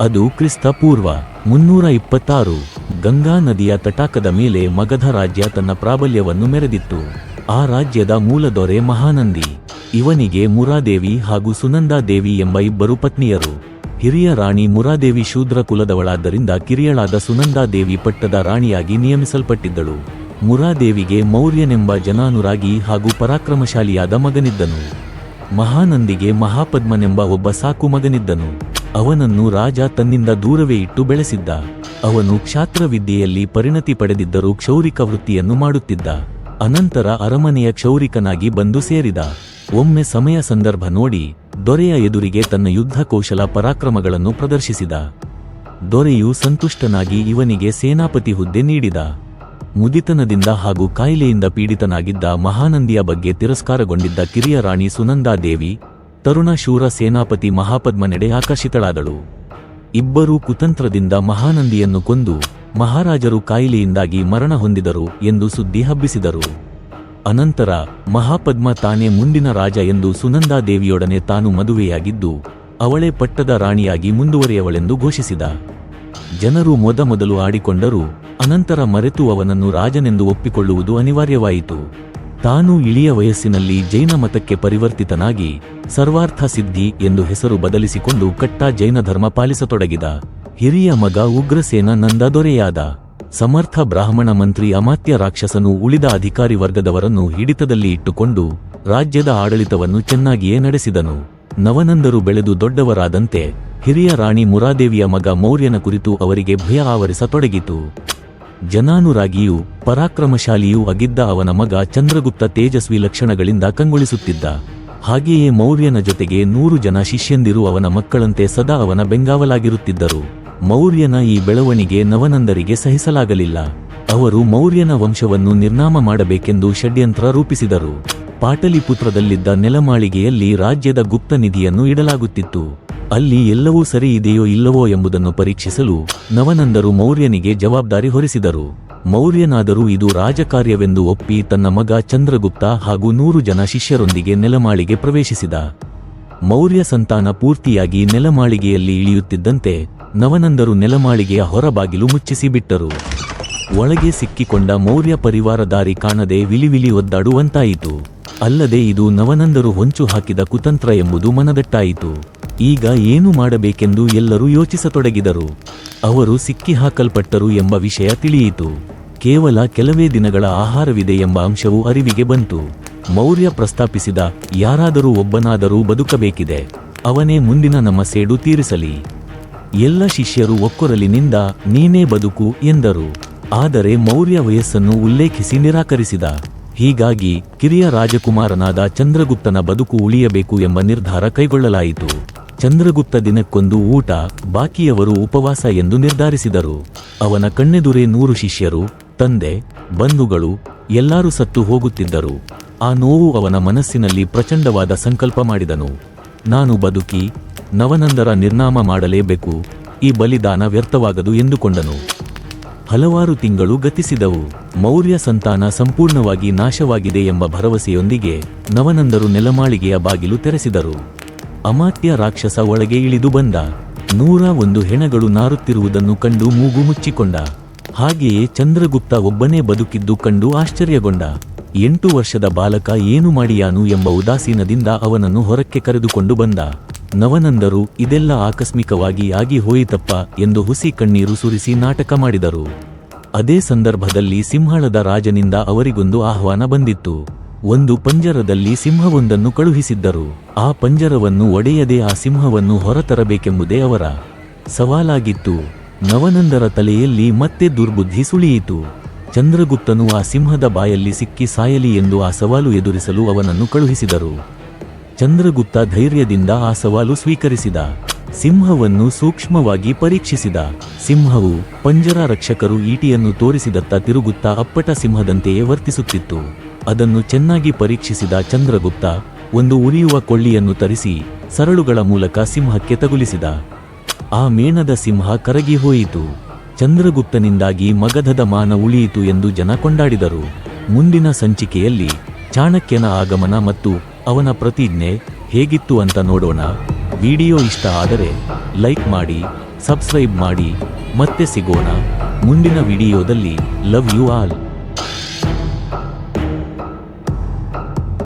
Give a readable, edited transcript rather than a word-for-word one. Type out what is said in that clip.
ಅದು ಕ್ರಿಸ್ತ ಪೂರ್ವ 326. ಗಂಗಾ ನದಿಯ ತಟಾಕದ ಮೇಲೆ ಮಗಧ ರಾಜ್ಯ ತನ್ನ ಪ್ರಾಬಲ್ಯವನ್ನು ಮೆರೆದಿತ್ತು. ಆ ರಾಜ್ಯದ ಮೂಲದೊರೆ ಮಹಾನಂದಿ. ಇವನಿಗೆ ಮುರಾದೇವಿ ಹಾಗೂ ಸುನಂದಾದೇವಿ ಎಂಬ ಇಬ್ಬರು ಪತ್ನಿಯರು. ಹಿರಿಯ ರಾಣಿ ಮುರಾದೇವಿ ಶೂದ್ರ ಕುಲದವಳಾದ್ದರಿಂದ ಕಿರಿಯಳಾದ ಸುನಂದಾದೇವಿ ಪಟ್ಟದ ರಾಣಿಯಾಗಿ ನಿಯಮಿಸಲ್ಪಟ್ಟಿದ್ದಳು. ಮುರಾದೇವಿಗೆ ಮೌರ್ಯನೆಂಬ ಜನಾನುರಾಗಿ ಹಾಗೂ ಪರಾಕ್ರಮಶಾಲಿಯಾದ ಮಗನಿದ್ದನು. ಮಹಾನಂದಿಗೆ ಮಹಾಪದ್ಮನೆಂಬ ಒಬ್ಬ ಸಾಕು ಮಗನಿದ್ದನು. ಅವನನ್ನು ರಾಜ ತನ್ನಿಂದ ದೂರವೇ ಇಟ್ಟು ಬೆಳೆಸಿದ್ದ. ಅವನು ಕ್ಷಾತ್ರವಿದ್ಯೆಯಲ್ಲಿ ಪರಿಣತಿ ಪಡೆದಿದ್ದರೂ ಕ್ಷೌರಿಕ ವೃತ್ತಿಯನ್ನು ಮಾಡುತ್ತಿದ್ದ. ಅನಂತರ ಅರಮನೆಯ ಕ್ಷೌರಿಕನಾಗಿ ಬಂದು ಸೇರಿದ. ಒಮ್ಮೆ ಸಮಯ ಸಂದರ್ಭ ನೋಡಿ ದೊರೆಯ ಎದುರಿಗೆ ತನ್ನ ಯುದ್ಧ ಕೌಶಲ ಪರಾಕ್ರಮಗಳನ್ನು ಪ್ರದರ್ಶಿಸಿದ. ದೊರೆಯು ಸಂತುಷ್ಟನಾಗಿ ಇವನಿಗೆ ಸೇನಾಪತಿ ಹುದ್ದೆ ನೀಡಿದ. ಮುದಿತನದಿಂದ ಹಾಗೂ ಕಾಯಿಲೆಯಿಂದ ಪೀಡಿತನಾಗಿದ್ದ ಮಹಾನಂದಿಯ ಬಗ್ಗೆ ತಿರಸ್ಕಾರಗೊಂಡಿದ್ದ ಕಿರಿಯ ರಾಣಿ ಸುನಂದಾದೇವಿ ತರುಣ ಶೂರ ಸೇನಾಪತಿ ಮಹಾಪದ್ಮನೆಡೆ ಆಕರ್ಷಿತಳಾದಳು. ಇಬ್ಬರೂ ಕುತಂತ್ರದಿಂದ ಮಹಾನಂದಿಯನ್ನು ಕೊಂದು ಮಹಾರಾಜರು ಕಾಯಿಲೆಯಿಂದಾಗಿ ಮರಣ ಹೊಂದಿದರು ಎಂದು ಸುದ್ದಿ ಹಬ್ಬಿಸಿದರು. ಅನಂತರ ಮಹಾಪದ್ಮ ತಾನೇ ಮುಂದಿನ ರಾಜ ಎಂದು ಸುನಂದಾದೇವಿಯೊಡನೆ ತಾನು ಮದುವೆಯಾಗಿದ್ದು ಅವಳೇ ಪಟ್ಟದ ರಾಣಿಯಾಗಿ ಮುಂದುವರಿಯವಳೆಂದು ಘೋಷಿಸಿದ. ಜನರು ಮೊದಮೊದಲು ಆಡಿಕೊಂಡರು. ಅನಂತರ ಮರೆತು ಅವನನ್ನು ರಾಜನೆಂದು ಒಪ್ಪಿಕೊಳ್ಳುವುದು ಅನಿವಾರ್ಯವಾಯಿತು. ತಾನು ಇಳಿಯ ವಯಸ್ಸಿನಲ್ಲಿ ಜೈನ ಮತಕ್ಕೆ ಪರಿವರ್ತಿತನಾಗಿ ಸರ್ವಾರ್ಥ ಸಿದ್ಧಿ ಎಂದು ಹೆಸರು ಬದಲಿಸಿಕೊಂಡು ಕಟ್ಟ ಜೈನ ಧರ್ಮ ಪಾಲಿಸತೊಡಗಿದ. ಹಿರಿಯ ಮಗ ಉಗ್ರಸೇನ ನಂದ ದೊರೆಯಾದ. ಸಮರ್ಥ ಬ್ರಾಹ್ಮಣ ಮಂತ್ರಿ ಅಮಾತ್ಯ ರಾಕ್ಷಸನು ಉಳಿದ ಅಧಿಕಾರಿ ವರ್ಗದವರನ್ನು ಹಿಡಿತದಲ್ಲಿ ಇಟ್ಟುಕೊಂಡು ರಾಜ್ಯದ ಆಡಳಿತವನ್ನು ಚೆನ್ನಾಗಿಯೇ ನಡೆಸಿದನು. ನವನಂದರು ಬೆಳೆದು ದೊಡ್ಡವರಾದಂತೆ ಹಿರಿಯ ರಾಣಿ ಮುರಾದೇವಿಯ ಮಗ ಮೌರ್ಯನ ಕುರಿತು ಅವರಿಗೆ ಭಯ ಆವರಿಸತೊಡಗಿತು. ಜನಾನುರಾಗಿಯೂ ಪರಾಕ್ರಮಶಾಲಿಯೂ ಆಗಿದ್ದ ಅವನ ಮಗ ಚಂದ್ರಗುಪ್ತ ತೇಜಸ್ವಿ ಲಕ್ಷಣಗಳಿಂದ ಕಂಗೊಳಿಸುತ್ತಿದ್ದ. ಹಾಗೆಯೇ ಮೌರ್ಯನ ಜೊತೆಗೆ 100 ಜನ ಶಿಷ್ಯಂದಿರು ಅವನ ಮಕ್ಕಳಂತೆ ಸದಾ ಅವನ ಬೆಂಗಾವಲಾಗಿರುತ್ತಿದ್ದರು. ಮೌರ್ಯನ ಈ ಬೆಳವಣಿಗೆ ನವನಂದರಿಗೆ ಸಹಿಸಲಾಗಲಿಲ್ಲ. ಅವರು ಮೌರ್ಯನ ವಂಶವನ್ನು ನಿರ್ನಾಮ ಮಾಡಬೇಕೆಂದು ಷಡ್ಯಂತ್ರ ರೂಪಿಸಿದರು. ಪಾಟಲಿಪುತ್ರದಲ್ಲಿದ್ದ ನೆಲಮಾಳಿಗೆಯಲ್ಲಿ ರಾಜ್ಯದ ಗುಪ್ತ ನಿಧಿಯನ್ನು ಇಡಲಾಗುತ್ತಿತ್ತು. ಅಲ್ಲಿ ಎಲ್ಲವೂ ಸರಿ ಇದೆಯೋ ಇಲ್ಲವೋ ಎಂಬುದನ್ನು ಪರೀಕ್ಷಿಸಲು ನವನಂದರು ಮೌರ್ಯನಿಗೆ ಜವಾಬ್ದಾರಿ ಹೊರಿಸಿದರು. ಮೌರ್ಯನಾದರೂ ಇದು ರಾಜಕಾರ್ಯವೆಂದು ಒಪ್ಪಿ ತನ್ನ ಮಗ ಚಂದ್ರಗುಪ್ತ ಹಾಗೂ 100 ಜನ ಶಿಷ್ಯರೊಂದಿಗೆ ನೆಲಮಾಳಿಗೆ ಪ್ರವೇಶಿಸಿದ. ಮೌರ್ಯ ಸಂತಾನ ಪೂರ್ತಿಯಾಗಿ ನೆಲಮಾಳಿಗೆಯಲ್ಲಿ ಇಳಿಯುತ್ತಿದ್ದಂತೆ ನವನಂದರು ನೆಲಮಾಳಿಗೆಯ ಹೊರಬಾಗಿಲು ಮುಚ್ಚಿಸಿ ಬಿಟ್ಟರು. ಒಳಗೆ ಸಿಕ್ಕಿಕೊಂಡ ಮೌರ್ಯ ಪರಿವಾರ ದಾರಿ ಕಾಣದೆ ವಿಲಿವಿಲಿ ಒದ್ದಾಡುವಂತಾಯಿತು. ಅಲ್ಲದೆ ಇದು ನವನಂದರು ಹೊಂಚು ಹಾಕಿದ ಕುತಂತ್ರ ಎಂಬುದು ಮನದಟ್ಟಾಯಿತು. ಈಗ ಏನು ಮಾಡಬೇಕೆಂದು ಎಲ್ಲರೂ ಯೋಚಿಸತೊಡಗಿದರು. ಅವರು ಸಿಕ್ಕಿಹಾಕಲ್ಪಟ್ಟರು ಎಂಬ ವಿಷಯ ತಿಳಿಯಿತು. ಕೇವಲ ಕೆಲವೇ ದಿನಗಳ ಆಹಾರವಿದೆ ಎಂಬ ಅಂಶವು ಅರಿವಿಗೆ ಬಂತು. ಮೌರ್ಯ ಪ್ರಸ್ತಾಪಿಸಿದ, ಯಾರಾದರೂ ಒಬ್ಬನಾದರೂ ಬದುಕಬೇಕಿದೆ, ಅವನೇ ಮುಂದಿನ ನಮ್ಮ ಸೇಡು ತೀರಿಸಲಿ. ಎಲ್ಲ ಶಿಷ್ಯರು ಒಕ್ಕೊರಲಿನಿಂದ ನೀನೇ ಬದುಕು ಎಂದರು. ಆದರೆ ಮೌರ್ಯ ವಯಸ್ಸನ್ನು ಉಲ್ಲೇಖಿಸಿ ನಿರಾಕರಿಸಿದ. ಹೀಗಾಗಿ ಕಿರಿಯ ರಾಜಕುಮಾರನಾದ ಚಂದ್ರಗುಪ್ತನ ಬದುಕು ಉಳಿಯಬೇಕು ಎಂಬ ನಿರ್ಧಾರ ಕೈಗೊಳ್ಳಲಾಯಿತು. ಚಂದ್ರಗುಪ್ತ ದಿನಕ್ಕೊಂದು ಊಟ, ಬಾಕಿಯವರು ಉಪವಾಸ ಎಂದು ನಿರ್ಧರಿಸಿದರು. ಅವನ ಕಣ್ಣೆದುರೇ 100 ಶಿಷ್ಯರು, ತಂದೆ, ಬಂಧುಗಳು ಎಲ್ಲರೂ ಸತ್ತು ಹೋಗುತ್ತಿದ್ದರು. ಆ ನೋವು ಅವನ ಮನಸ್ಸಿನಲ್ಲಿ ಪ್ರಚಂಡವಾದ ಸಂಕಲ್ಪ ಮಾಡಿದನು. ನಾನು ಬದುಕಿ ನವನಂದರ ನಿರ್ನಾಮ ಮಾಡಲೇಬೇಕು, ಈ ಬಲಿದಾನ ವ್ಯರ್ಥವಾಗದು ಎಂದುಕೊಂಡನು. ಹಲವಾರು ತಿಂಗಳು ಗತಿಸಿದವು. ಮೌರ್ಯ ಸಂತಾನ ಸಂಪೂರ್ಣವಾಗಿ ನಾಶವಾಗಿದೆ ಎಂಬ ಭರವಸೆಯೊಂದಿಗೆ ನವನಂದರು ನೆಲಮಾಳಿಗೆಯ ಬಾಗಿಲು ತೆರೆಸಿದರು. ಅಮಾತ್ಯ ರಾಕ್ಷಸ ಒಳಗೆ ಇಳಿದು ಬಂದ. 101 ಹೆಣಗಳು ನಾರುತ್ತಿರುವುದನ್ನು ಕಂಡು ಮೂಗು ಮುಚ್ಚಿಕೊಂಡ. ಹಾಗೆಯೇ ಚಂದ್ರಗುಪ್ತ ಒಬ್ಬನೇ ಬದುಕಿದ್ದು ಕಂಡು ಆಶ್ಚರ್ಯಗೊಂಡ. 8 ವರ್ಷದ ಬಾಲಕ ಏನು ಮಾಡಿಯಾನು ಎಂಬ ಉದಾಸೀನದಿಂದ ಅವನನ್ನು ಹೊರಕ್ಕೆ ಕರೆದುಕೊಂಡು ಬಂದ. ನವನಂದರು ಇದೆಲ್ಲ ಆಕಸ್ಮಿಕವಾಗಿ ಆಗಿ ಹೋಯಿತಪ್ಪ ಎಂದು ಹುಸಿ ಕಣ್ಣೀರು ಸುರಿಸಿ ನಾಟಕ ಮಾಡಿದರು. ಅದೇ ಸಂದರ್ಭದಲ್ಲಿ ಸಿಂಹಳದ ರಾಜನಿಂದ ಅವರಿಗೊಂದು ಆಹ್ವಾನ ಬಂದಿತ್ತು. ಒಂದು ಪಂಜರದಲ್ಲಿ ಸಿಂಹವೊಂದನ್ನು ಕಳುಹಿಸಿದ್ದರು. ಆ ಪಂಜರವನ್ನು ಒಡೆಯದೆ ಆ ಸಿಂಹವನ್ನು ಹೊರತರಬೇಕೆಂಬುದೇ ಅವರ ಸವಾಲಾಗಿತ್ತು. ನವನಂದರ ತಲೆಯಲ್ಲಿ ಮತ್ತೆ ದುರ್ಬುದ್ಧಿ ಸುಳಿಯಿತು. ಚಂದ್ರಗುಪ್ತನು ಆ ಸಿಂಹದ ಬಾಯಲ್ಲಿ ಸಿಕ್ಕಿ ಸಾಯಲಿ ಎಂದು ಆ ಸವಾಲು ಎದುರಿಸಲು ಅವನನ್ನು ಕಳುಹಿಸಿದರು. ಚಂದ್ರಗುಪ್ತ ಧೈರ್ಯದಿಂದ ಆ ಸವಾಲು ಸ್ವೀಕರಿಸಿದ. ಸಿಂಹವನ್ನು ಸೂಕ್ಷ್ಮವಾಗಿ ಪರೀಕ್ಷಿಸಿದ. ಸಿಂಹವು ಪಂಜರ ರಕ್ಷಕರು ಈಟಿಯನ್ನು ತೋರಿಸಿದತ್ತ ತಿರುಗುತ್ತಾ ಅಪ್ಪಟ ಸಿಂಹದಂತೆಯೇ ವರ್ತಿಸುತ್ತಿತ್ತು. ಅದನ್ನು ಚೆನ್ನಾಗಿ ಪರೀಕ್ಷಿಸಿದ ಚಂದ್ರಗುಪ್ತ ಒಂದು ಉರಿಯುವ ಕೊಳ್ಳಿಯನ್ನು ತರಿಸಿ ಸರಳುಗಳ ಮೂಲಕ ಸಿಂಹಕ್ಕೆ ತಗುಲಿಸಿದ. ಆ ಮೇಣದ ಸಿಂಹ ಕರಗಿ ಹೋಯಿತು. ಚಂದ್ರಗುಪ್ತನಿಂದಾಗಿ ಮಗಧದ ಮಾನ ಉಳಿಯಿತು ಎಂದು ಜನ ಕೊಂಡಾಡಿದರು. ಮುಂದಿನ ಸಂಚಿಕೆಯಲ್ಲಿ ಚಾಣಕ್ಯನ ಆಗಮನ ಮತ್ತು ಅವನ ಪ್ರತಿಜ್ಞೆ ಹೇಗಿತ್ತು ಅಂತ ನೋಡೋಣ. ವಿಡಿಯೋ ಇಷ್ಟ ಆದರೆ ಲೈಕ್ ಮಾಡಿ, ಸಬ್ಸ್ಕ್ರೈಬ್ ಮಾಡಿ. ಮತ್ತೆ ಸಿಗೋಣ ಮುಂದಿನ ವಿಡಿಯೋದಲ್ಲಿ. Love you all.